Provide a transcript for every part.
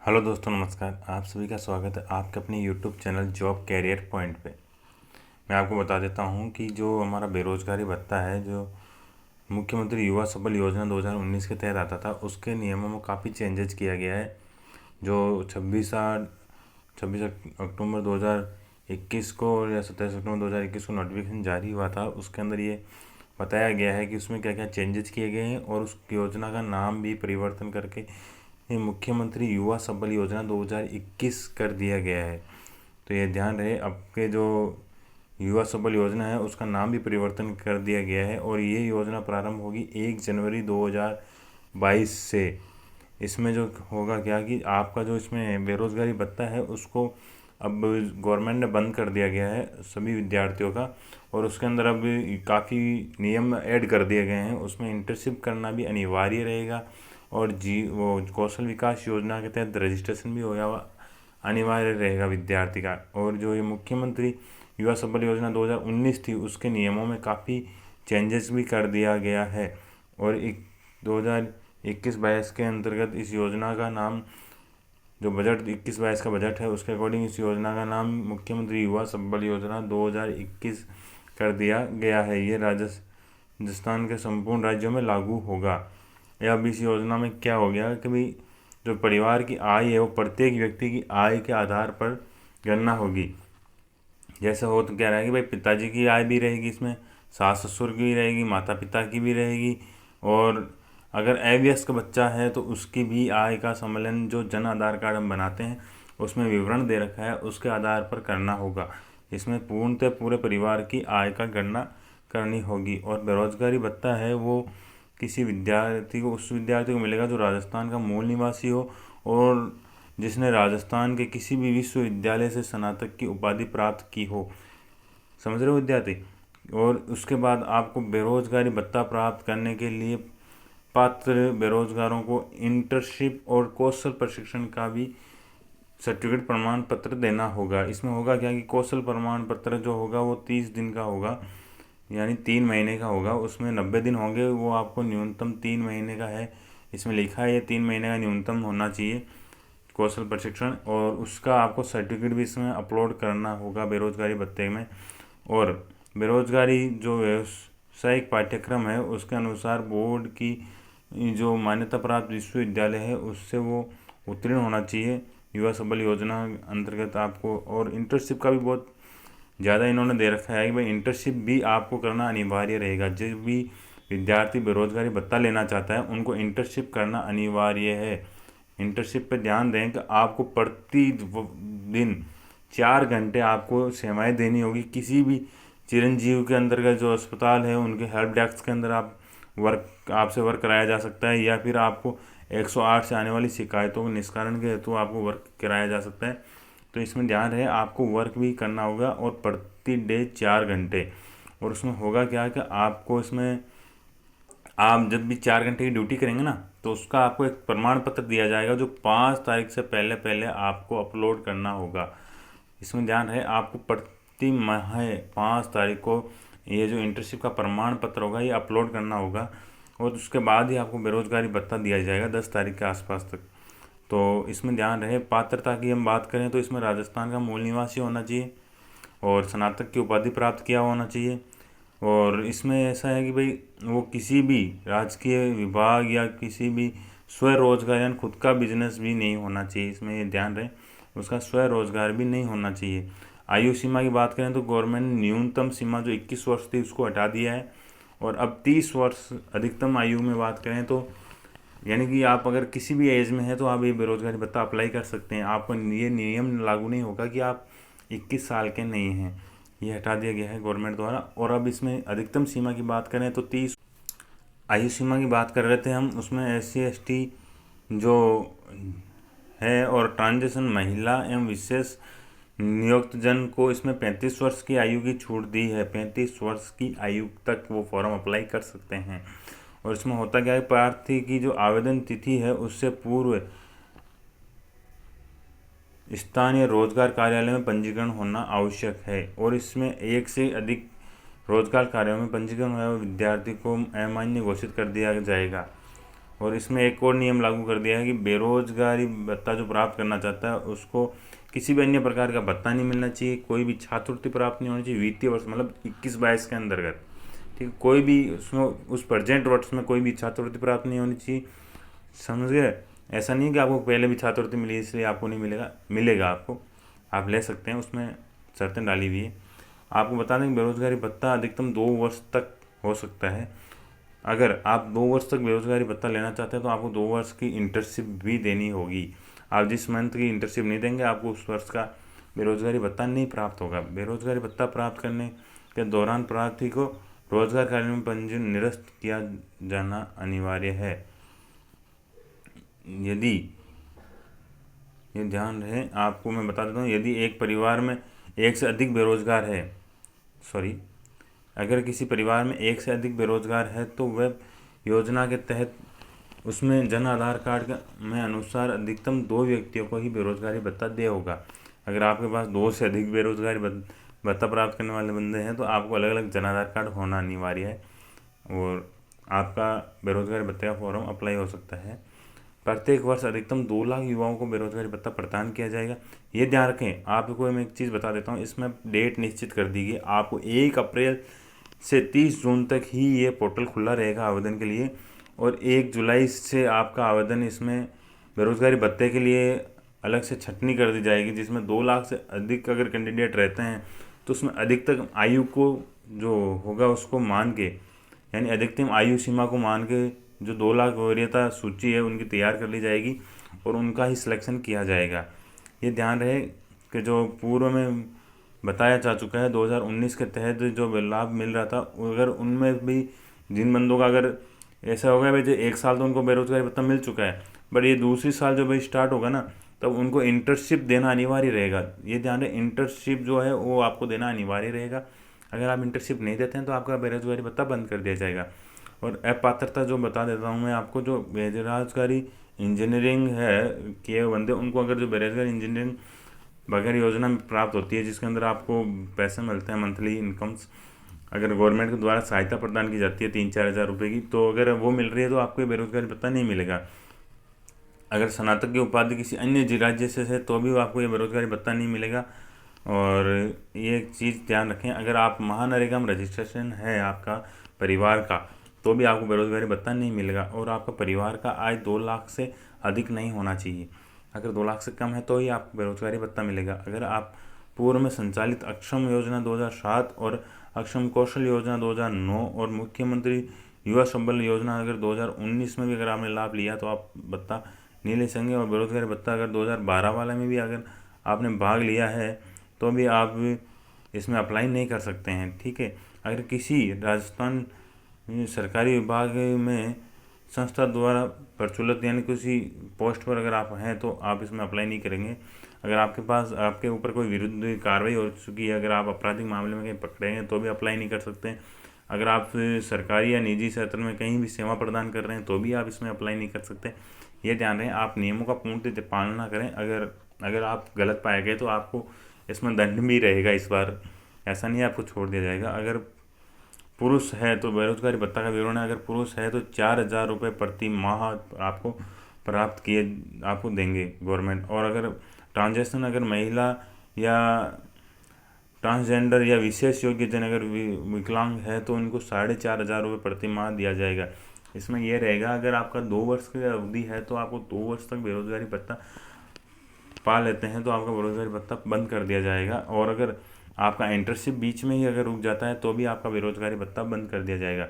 Hello दोस्तों, नमस्कार। आप सभी का स्वागत है आपके अपने YouTube channel job career point पे। मैं आपको बता देता हूँ कि जो हमारा बेरोजगारी भत्ता है, जो मुख्यमंत्री युवा सबल योजना 2019 के तहत आता था, उसके नियमों में काफ़ी चेंजेस किया गया है। जो 26 अक्टूबर 2021 को या 27 अक्टूबर 2021 को नोटिफिकेशन जारी हुआ था, उसके अंदर ये बताया गया है कि उसमें क्या क्या चेंजेस किए गए हैं और उस योजना का नाम भी परिवर्तन करके ये मुख्यमंत्री युवा सबल योजना 2021 कर दिया गया है। तो ये ध्यान रहे, आपके जो युवा सबल योजना है उसका नाम भी परिवर्तन कर दिया गया है और ये योजना प्रारंभ होगी 1 जनवरी 2022 से। इसमें जो होगा क्या कि आपका जो इसमें बेरोजगारी भत्ता है उसको अब गवर्नमेंट ने बंद कर दिया गया है सभी विद्यार्थियों का, और उसके अंदर अब काफ़ी नियम ऐड कर दिए गए हैं। उसमें इंटर्नशिप करना भी अनिवार्य रहेगा और वो कौशल विकास योजना के तहत रजिस्ट्रेशन भी होगा अनिवार्य रहेगा विद्यार्थी का। और जो ये मुख्यमंत्री युवा सबल योजना 2019 थी उसके नियमों में काफ़ी चेंजेस भी कर दिया गया है। और 2021-22 के अंतर्गत इस योजना का नाम, जो बजट 21-22 का बजट है उसके अकॉर्डिंग इस योजना का नाम मुख्यमंत्री युवा सबल योजना 2021 कर दिया गया है। ये राजस्थान के संपूर्ण राज्यों में लागू होगा। या अब इस योजना में क्या हो गया कि भाई जो परिवार की आय है वो प्रत्येक व्यक्ति की आय के आधार पर गणना होगी। जैसे हो तो क्या रहेगी भाई, पिताजी की आय भी रहेगी इसमें, सास ससुर की भी रहेगी, माता पिता की भी रहेगी, और अगर अवयस्क बच्चा है तो उसकी भी आय का सम्मेलन जो जन आधार कार्ड हम बनाते हैं उसमें विवरण दे रखा है, उसके आधार पर करना होगा। इसमें पूर्णतः पूरे परिवार की आय का गणना करनी होगी। और बेरोजगारी भत्ता है वो किसी विद्यार्थी को, उस विद्यार्थी को मिलेगा जो राजस्थान का मूल निवासी हो और जिसने राजस्थान के किसी भी विश्वविद्यालय से स्नातक की उपाधि प्राप्त की हो। समझ रहे हो विद्यार्थी? और उसके बाद आपको बेरोजगारी भत्ता प्राप्त करने के लिए पात्र बेरोजगारों को इंटर्नशिप और कौशल प्रशिक्षण का भी सर्टिफिकेट प्रमाण पत्र देना होगा। इसमें होगा क्या कि कौशल प्रमाण पत्र जो होगा वो 30 दिन का होगा, यानी 3 महीने का होगा। उसमें 90 दिन होंगे, वो आपको न्यूनतम 3 महीने का है। इसमें लिखा है ये 3 महीने का न्यूनतम होना चाहिए कौशल प्रशिक्षण, और उसका आपको सर्टिफिकेट भी इसमें अपलोड करना होगा बेरोजगारी भत्ते में। और बेरोजगारी जो व्यावसायिक पाठ्यक्रम है उसके अनुसार बोर्ड की जो मान्यता प्राप्त विश्वविद्यालय है उससे वो उत्तीर्ण होना चाहिए युवा सबल योजना अंतर्गत आपको। और इंटर्नशिप का भी बहुत ज़्यादा इन्होंने दे रखा है कि भाई इंटर्नशिप भी आपको करना अनिवार्य रहेगा। जो भी विद्यार्थी बेरोजगारी भत्ता लेना चाहता है उनको इंटर्नशिप करना अनिवार्य है। इंटर्नशिप पे ध्यान दें कि आपको प्रति दिन 4 घंटे आपको सेवाएं देनी होगी। किसी भी चिरंजीव के अंतर्गत जो अस्पताल है उनके हेल्प डेस्क के अंदर आपसे वर्क कराया जा सकता है, या फिर आपको 108 से आने वाली शिकायतों के निस्तारण के हेतु आपको वर्क कराया जा सकता है। तो इसमें ध्यान रहे आपको वर्क भी करना होगा और प्रति डे 4 घंटे। और उसमें होगा क्या कि आपको इसमें, आप जब भी 4 घंटे की ड्यूटी करेंगे ना तो उसका आपको एक प्रमाण पत्र दिया जाएगा जो 5 तारीख से पहले पहले आपको अपलोड करना होगा। इसमें ध्यान रहे आपको प्रति माह 5 तारीख को ये जो इंटर्नशिप का प्रमाण पत्र होगा ये अपलोड करना होगा, और उसके बाद ही आपको बेरोजगारी भत्ता दिया जाएगा 10 तारीख के आसपास तक। तो इसमें ध्यान रहे, पात्रता की हम बात करें तो इसमें राजस्थान का मूल निवासी होना चाहिए और स्नातक की उपाधि प्राप्त किया होना चाहिए। और इसमें ऐसा है कि भाई वो किसी भी राजकीय विभाग या किसी भी स्वरोजगार यानी खुद का बिजनेस भी नहीं होना चाहिए। इसमें ये ध्यान रहे उसका स्वरोजगार भी नहीं होना चाहिए। आयु सीमा की बात करें तो गवर्नमेंट ने न्यूनतम सीमा जो 21 वर्ष थी उसको हटा दिया है और अब 30 वर्ष अधिकतम आयु में बात करें तो, यानी कि आप अगर किसी भी एज में हैं तो आप ये बेरोजगारी भत्ता अप्लाई कर सकते हैं। आपको ये नियम लागू नहीं होगा कि आप 21 साल के नहीं हैं, ये हटा दिया गया है गवर्नमेंट द्वारा। और अब इसमें अधिकतम सीमा की बात करें तो 30 आयु सीमा की बात कर रहे थे हम, उसमें SC ST जो है और ट्रांजिशन महिला एवं विशेष नियुक्त जन को इसमें 35 वर्ष की आयु की छूट दी है। 35 वर्ष की आयु तक वो फॉर्म अप्लाई कर सकते हैं। और इसमें होता क्या है, प्रार्थी की जो आवेदन तिथि है उससे पूर्व स्थानीय रोजगार कार्यालय में पंजीकरण होना आवश्यक है। और इसमें एक से अधिक रोजगार कार्यों में पंजीकरण हुए विद्यार्थी को अमान्य घोषित कर दिया जाएगा। और इसमें एक और नियम लागू कर दिया है कि बेरोजगारी भत्ता जो प्राप्त करना चाहता है उसको किसी भी अन्य प्रकार का भत्ता नहीं मिलना चाहिए, कोई भी छात्रवृत्ति प्राप्त नहीं होनी चाहिए वित्तीय वर्ष मतलब 21-22 के अंतर्गत। ठीक है, कोई भी उसमें उस प्रेजेंट वर्ष में कोई भी छात्रवृत्ति प्राप्त नहीं होनी चाहिए। समझ गए? ऐसा नहीं है कि आपको पहले भी छात्रवृत्ति मिली इसलिए आपको नहीं मिलेगा, मिलेगा आपको, आप ले सकते हैं, उसमें शर्तें डाली हुई है। आपको बता दें कि बेरोजगारी भत्ता अधिकतम 2 वर्ष तक हो सकता है। अगर आप 2 वर्ष तक बेरोजगारी भत्ता लेना चाहते हैं तो आपको 2 वर्ष की इंटर्नशिप भी देनी होगी। आप जिस मंथ की इंटर्नशिप नहीं देंगे आपको उस वर्ष का बेरोजगारी भत्ता नहीं प्राप्त होगा। बेरोजगारी भत्ता प्राप्त करने के दौरान प्रार्थी को रोजगार कार्य में पंजीयन निरस्त किया जाना अनिवार्य है। यदि ये ध्यान रहे, आपको मैं बता देता हूँ, यदि एक परिवार में एक से अधिक बेरोजगार है, अगर किसी परिवार में एक से अधिक बेरोजगार है तो वह योजना के तहत उसमें जन आधार कार्ड में अनुसार अधिकतम 2 व्यक्तियों को ही बेरोजगारी भत्ता दे होगा। अगर आपके पास 2 से अधिक बेरोजगारी भत्ता प्राप्त करने वाले बंदे हैं तो आपको अलग अलग जन आधार कार्ड होना अनिवार्य है और आपका बेरोजगारी भत्ते का फॉर्म अप्लाई हो सकता है। प्रत्येक वर्ष अधिकतम 2 लाख युवाओं को बेरोजगारी भत्ता प्रदान किया जाएगा। ये ध्यान रखें, आपको मैं एक चीज़ बता देता हूँ, इसमें डेट निश्चित कर दी गई। आपको 1 अप्रैल से 30 जून तक ही ये पोर्टल खुला रहेगा आवेदन के लिए और 1 जुलाई से आपका आवेदन इसमें बेरोजगारी भत्ते के लिए अलग से छटनी कर दी जाएगी, जिसमें 2 लाख से अधिक अगर कैंडिडेट रहते हैं तो उसमें अधिकतम आयु को जो होगा उसको मान के, यानी अधिकतम आयु सीमा को मान के जो 2 लाख वरीयता सूची है उनकी तैयार कर ली जाएगी और उनका ही सिलेक्शन किया जाएगा। ये ध्यान रहे कि जो पूर्व में बताया जा चुका है 2019 के तहत जो लाभ मिल रहा था, अगर उनमें भी जिन बंदों का अगर ऐसा होगा भाई जो 1 साल तो उनको बेरोजगारी भत्ता मिल चुका है, बट ये दूसरी साल जो भाई स्टार्ट होगा ना तब उनको इंटर्नशिप देना अनिवार्य रहेगा। ये ध्यान रहे, इंटर्नशिप जो है वो आपको देना अनिवार्य रहेगा। अगर आप इंटर्नशिप नहीं देते हैं तो आपका बेरोजगारी भत्ता बंद कर दिया जाएगा। और अपात्रता जो बता देता हूँ मैं आपको, जो बेरोजगारी इंजीनियरिंग है किए बंदे उनको अगर जो बेरोजगारी इंजीनियरिंग बगैर योजना में प्राप्त होती है जिसके अंदर आपको पैसे मिलते हैं मंथली इनकम्स, अगर गवर्नमेंट के द्वारा सहायता प्रदान की जाती है 3-4 हज़ार रुपये की, तो अगर वो मिल रही है तो आपको बेरोजगारी भत्ता नहीं मिलेगा। अगर स्नातक की उपाधि किसी अन्य राज्य से है तो भी आपको ये बेरोजगारी भत्ता नहीं मिलेगा। और ये एक चीज़ ध्यान रखें, अगर आप महानरेगा में रजिस्ट्रेशन है आपका परिवार का तो भी आपको बेरोजगारी भत्ता नहीं मिलेगा और आपका परिवार का आय 2 लाख से अधिक नहीं होना चाहिए। अगर 2 लाख से कम है तो ही आपको बेरोजगारी भत्ता मिलेगा। अगर आप पूर्व में संचालित अक्षम योजना 2007 और अक्षम कौशल योजना 2009 और मुख्यमंत्री युवा संबल योजना अगर 2019 में भी अगर आपने लाभ लिया तो आप भत्ता नहीं ले सकेंगे। और बेरोजगारी भत्ता अगर 2012 वाले में भी अगर आपने भाग लिया है तो भी आप इसमें अप्लाई नहीं कर सकते हैं। ठीक है, अगर किसी राजस्थान सरकारी विभाग में संस्था द्वारा प्रचलित यानी किसी पोस्ट पर अगर आप हैं तो आप इसमें अप्लाई नहीं करेंगे। अगर आपके पास आपके ऊपर कोई विरुद्ध कार्रवाई हो चुकी है, अगर आप आपराधिक मामले में कहीं पकड़े हैं तो भी अप्लाई नहीं कर सकते। अगर आप सरकारी या निजी क्षेत्र में कहीं भी सेवा प्रदान कर रहे हैं तो भी आप इसमें अप्लाई नहीं कर सकते। ये ध्यान रहे, आप नियमों का पूर्ण पालना करें। अगर आप गलत पाए गए तो आपको इसमें दंड भी रहेगा इस बार, ऐसा नहीं आपको छोड़ दिया जाएगा। अगर पुरुष है तो बेरोजगारी भत्ता का विवरण है, अगर पुरुष है तो 4,000 रुपये प्रति माह आपको प्राप्त किए आपको देंगे गवर्नमेंट। और अगर ट्रांजेक्शन अगर महिला या ट्रांसजेंडर या विशेष योग्य जन अगर विकलांग है तो उनको 4,500 रुपये प्रति माह दिया जाएगा। इसमें यह रहेगा अगर आपका 2 वर्ष की अवधि है तो आपको 2 वर्ष तक बेरोजगारी भत्ता पा लेते हैं तो आपका बेरोजगारी भत्ता बंद कर दिया जाएगा। और अगर आपका इंटर्नशिप बीच में ही अगर रुक जाता है तो भी आपका बेरोजगारी भत्ता बंद कर दिया जाएगा।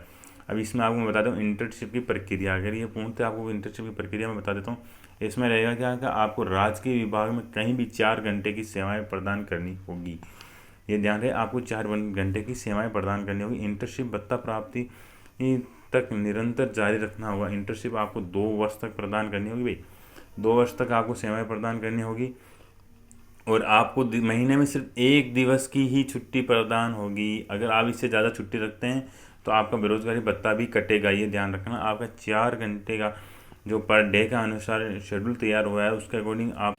अब इसमें आपको मैं बताता हूँ इंटर्नशिप की प्रक्रिया, अगर ये पूर्णतः आपको इंटर्नशिप की प्रक्रिया में बता देता हूँ। इसमें रहेगा क्या कि आपको राजकीय विभाग में कहीं भी 4 घंटे की सेवाएं प्रदान करनी होगी। ये ध्यान रहे, आपको 4 घंटे की सेवाएं प्रदान करनी होगी। इंटर्नशिप भत्ता प्राप्ति तक निरंतर जारी रखना होगा। इंटर्नशिप आपको 2 वर्ष तक प्रदान करनी होगी भाई, 2 वर्ष तक आपको सेवाएं प्रदान करनी होगी। और आपको महीने में सिर्फ 1 दिवस की ही छुट्टी प्रदान होगी। अगर आप इससे ज़्यादा छुट्टी रखते हैं तो आपका बेरोजगारी भत्ता भी कटेगा। ये ध्यान रखना, आपका 4 घंटे का जो पर डे का अनुसार शेड्यूल तैयार हुआ है उसके अकॉर्डिंग आप।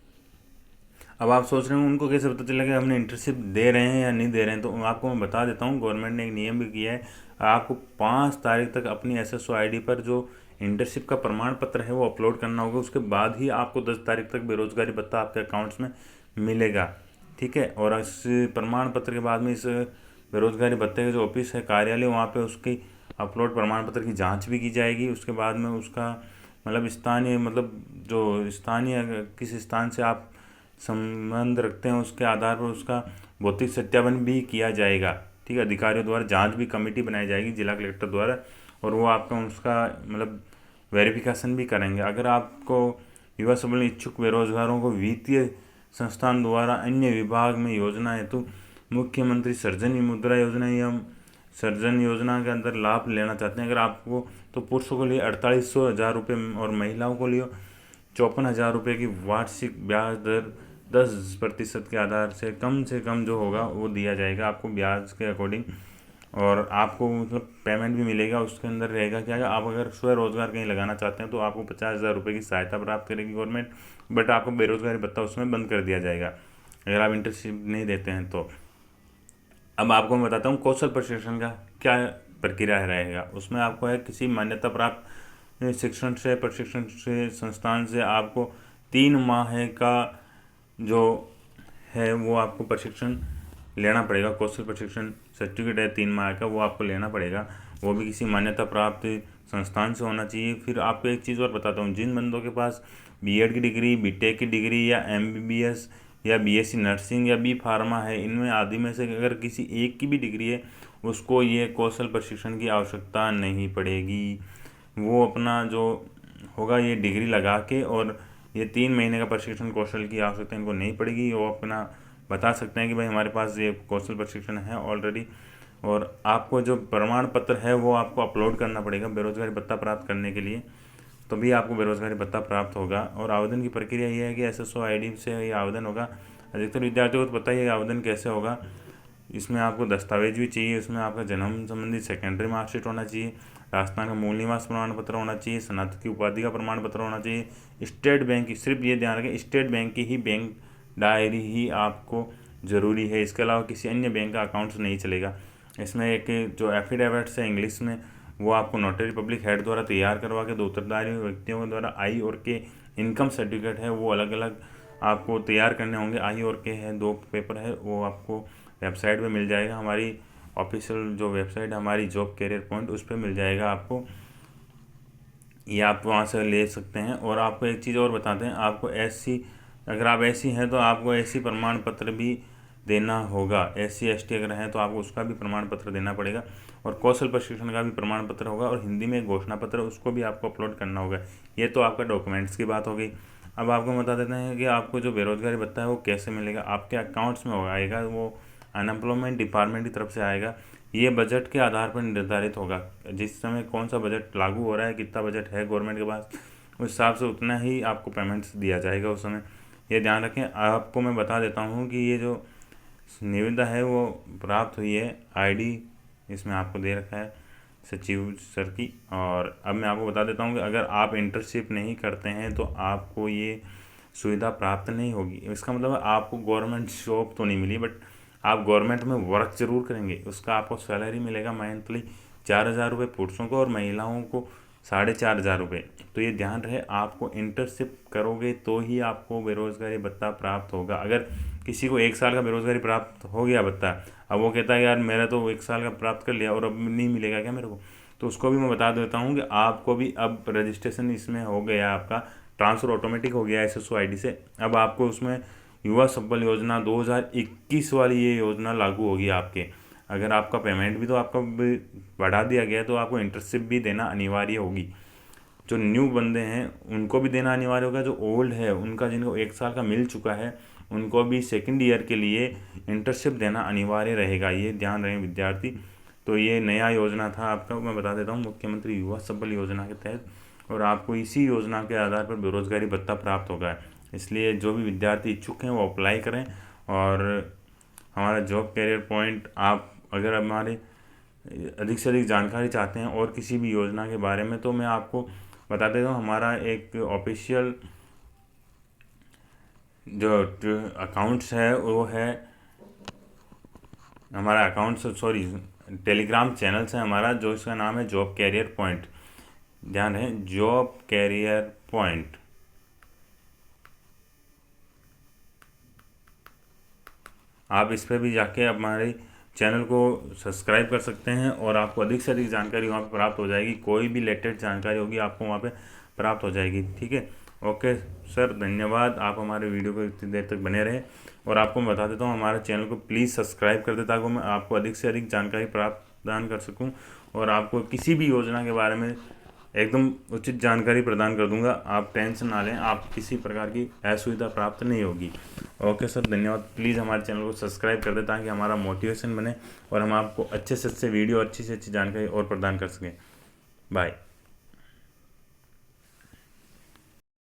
अब आप सोच रहे हैं उनको कैसे पता चलेगा हमने इंटर्नशिप दे रहे हैं या नहीं दे रहे हैं, तो आपको मैं बता देता हूँ। गवर्नमेंट ने एक नियम भी किया है, आपको 5 तारीख तक अपनी SSO ID पर जो इंटर्नशिप का प्रमाण पत्र है वो अपलोड करना होगा। उसके बाद ही आपको 10 तारीख तक बेरोजगारी भत्ता आपके अकाउंट्स में मिलेगा, ठीक है। और इस प्रमाण पत्र के बाद में इस बेरोजगारी भत्ते के जो ऑफिस है, कार्यालय, वहाँ पे उसकी अपलोड प्रमाण पत्र की जांच भी की जाएगी। उसके बाद में उसका मतलब जो स्थानीय किस स्थान से आप संबंध रखते हैं उसके आधार पर उसका भौतिक सत्यापन भी किया जाएगा, ठीक है। अधिकारियों द्वारा जांच भी कमेटी बनाई जाएगी जिला कलेक्टर द्वारा, और वो आपका उसका वेरिफिकेशन भी करेंगे। अगर आपको युवा सबल इच्छुक बेरोजगारों को वित्तीय संस्थान द्वारा अन्य विभाग में योजना हेतु मुख्यमंत्री सृजन मुद्रा योजना या सृजन योजना के अंदर लाभ लेना चाहते हैं, अगर आपको, तो पुरुषों के लिए 4800 रुपये और महिलाओं को लिए 54,000 रुपये की वार्षिक ब्याज दर 10% के आधार से कम जो होगा वो दिया जाएगा आपको ब्याज के अकॉर्डिंग। और आपको पेमेंट भी मिलेगा। उसके अंदर रहेगा क्या, आप अगर स्वरोजगार कहीं लगाना चाहते हैं तो आपको 50,000 रुपये की सहायता प्राप्त करेगी गवर्नमेंट, बट आपको बेरोजगारी भत्ता उसमें बंद कर दिया जाएगा अगर आप इंटर्नशिप नहीं देते हैं तो। अब आपको मैं बताता हूँ कौशल प्रशिक्षण का क्या प्रक्रिया रहेगा। उसमें आपको है किसी मान्यता प्राप्त प्रशिक्षण से संस्थान से आपको 3 माह का जो है वो आपको प्रशिक्षण लेना पड़ेगा। कौशल प्रशिक्षण सर्टिफिकेट है 3 माह का, वो आपको लेना पड़ेगा। वो भी किसी मान्यता प्राप्त संस्थान से होना चाहिए। फिर आपको एक चीज़ और बताता हूँ, जिन बंदों के पास बीएड की डिग्री, बीटेक की डिग्री या एमबीबीएस या बीएससी नर्सिंग या बी फार्मा है, इनमें आदि में से अगर किसी एक की भी डिग्री है, उसको ये कौशल प्रशिक्षण की आवश्यकता नहीं पड़ेगी। वो अपना जो होगा ये डिग्री लगा के, और ये 3 महीने का प्रशिक्षण कौशल की आवश्यकता इनको नहीं पड़ेगी। वो अपना बता सकते हैं कि भाई हमारे पास ये कौशल प्रशिक्षण है ऑलरेडी। और आपको जो प्रमाण पत्र है वो आपको अपलोड करना पड़ेगा बेरोजगारी भत्ता प्राप्त करने के लिए, तो भी आपको बेरोजगारी भत्ता प्राप्त होगा। और आवेदन की प्रक्रिया ये है कि SSO ID से ये आवेदन होगा। अधिकतर विद्यार्थियों को तो पता ही है आवेदन कैसे होगा। इसमें आपको दस्तावेज भी चाहिए। उसमें आपका जन्म संबंधी सेकेंडरी मार्कशीट होना चाहिए, राजस्थान का मूल निवास प्रमाण पत्र होना चाहिए, स्नातक की उपाधि का प्रमाण पत्र होना चाहिए। स्टेट बैंक की, सिर्फ ये ध्यान रखें, स्टेट बैंक की ही बैंक डायरी ही आपको ज़रूरी है। इसके अलावा किसी अन्य बैंक का अकाउंट्स नहीं चलेगा। इसमें एक जो एफिडेविट्स है इंग्लिश में, वो आपको नोटरी पब्लिक हेड द्वारा तैयार करवा के 2 उत्तरदायी व्यक्तियों के द्वारा I और K इनकम सर्टिफिकेट है वो अलग अलग आपको तैयार करने होंगे। I और K है 2 पेपर है, वो आपको वेबसाइट पे मिल जाएगा। हमारी ऑफिशियल जो वेबसाइट है हमारी जॉब कैरियर पॉइंट, उस पर मिल जाएगा आपको, ये आप वहाँ से ले सकते हैं। और आपको एक चीज़ और बताते हैं, आपको SC, अगर आप SC हैं तो आपको SC प्रमाण पत्र भी देना होगा। SC ST अगर हैं तो आपको उसका भी प्रमाण पत्र देना पड़ेगा। और कौशल प्रशिक्षण का भी प्रमाण पत्र होगा, और हिंदी में एक घोषणा पत्र, उसको भी आपको अपलोड करना होगा। ये तो आपका डॉक्यूमेंट्स की बात हो गई। अब आपको बता देते हैं कि आपको जो बेरोजगारी भत्ता है वो कैसे मिलेगा। आपके अकाउंट्स में आएगा, वो अनएम्प्लॉयमेंट डिपार्टमेंट की तरफ से आएगा। ये बजट के आधार पर निर्धारित होगा। जिस समय कौन सा बजट लागू हो रहा है, कितना बजट है गवर्नमेंट के पास, उस हिसाब से उतना ही आपको पेमेंट्स दिया जाएगा उस समय। ये ध्यान रखें। आपको मैं बता देता हूँ कि ये जो निविदा है वो प्राप्त हुई है, ID इसमें आपको दे रखा है सचिव सर की। और अब मैं आपको बता देता हूँ कि अगर आप इंटर्नशिप नहीं करते हैं तो आपको ये सुविधा प्राप्त नहीं होगी। इसका मतलब है आपको गवर्नमेंट जॉब तो नहीं मिली, बट आप गवर्नमेंट में वर्क जरूर करेंगे। उसका आपको सैलरी मिलेगा मंथली 4,000 रुपये पुरुषों को, और महिलाओं को 4,500 रुपये। तो ये ध्यान रहे, आपको इंटर्नशिप करोगे तो ही आपको बेरोजगारी भत्ता प्राप्त होगा। अगर किसी को 1 साल का बेरोजगारी प्राप्त हो गया भत्ता, अब वो कहता है यार मेरा तो 1 साल का प्राप्त कर लिया और अब नहीं मिलेगा क्या मेरे को, तो उसको भी मैं बता देता हूँ कि आपको भी अब रजिस्ट्रेशन इसमें हो गया, आपका ट्रांसफ़र ऑटोमेटिक हो गया SSO ID से। अब आपको उसमें युवा संबल योजना 2021 वाली ये योजना लागू होगी आपके। अगर आपका पेमेंट भी तो आपका बढ़ा दिया गया, तो आपको इंटर्नशिप भी देना अनिवार्य होगी। जो न्यू बंदे हैं उनको भी देना अनिवार्य होगा। जो ओल्ड है उनका, जिनको 1 साल का मिल चुका है, उनको भी सेकंड ईयर के लिए इंटर्नशिप देना अनिवार्य रहेगा। ये ध्यान रहे विद्यार्थी। तो ये नया योजना था आपका, मैं बता देता हूँ, मुख्यमंत्री युवा संबल योजना के तहत, और आपको इसी योजना के आधार पर बेरोजगारी भत्ता प्राप्त होगा। इसलिए जो भी विद्यार्थी इच्छुक हैं वो अप्लाई करें। और हमारा जॉब कैरियर पॉइंट, आप अगर हमारे अधिक से अधिक जानकारी चाहते हैं और किसी भी योजना के बारे में, तो मैं आपको बता देता हूँ, हमारा एक ऑफिशियल जो अकाउंट्स है वो है हमारा टेलीग्राम चैनल्स है हमारा, जो इसका नाम है जॉब कैरियर पॉइंट। ध्यान है, जॉब कैरियर पॉइंट। आप इस पर भी जाके हमारे चैनल को सब्सक्राइब कर सकते हैं और आपको अधिक से अधिक जानकारी वहाँ पे प्राप्त हो जाएगी। कोई भी लेटेस्ट जानकारी होगी आपको वहाँ पे प्राप्त हो जाएगी। ठीक है, ओके सर, धन्यवाद। आप हमारे वीडियो को इतनी देर तक बने रहे। और आपको मैं बता देता हूँ, हमारे चैनल को प्लीज़ सब्सक्राइब कर दे ताकि मैं आपको अधिक से अधिक जानकारी प्राप्त प्रदान कर सकूँ और आपको किसी भी योजना के बारे में एकदम उचित जानकारी प्रदान कर दूंगा। आप टेंशन ना लें, आप किसी प्रकार की असुविधा प्राप्त नहीं होगी। ओके सर, धन्यवाद। प्लीज़ हमारे चैनल को सब्सक्राइब कर दें ताकि हमारा मोटिवेशन बने और हम आपको अच्छे से अच्छे वीडियो, अच्छी से अच्छी जानकारी और प्रदान कर सकें। बाय।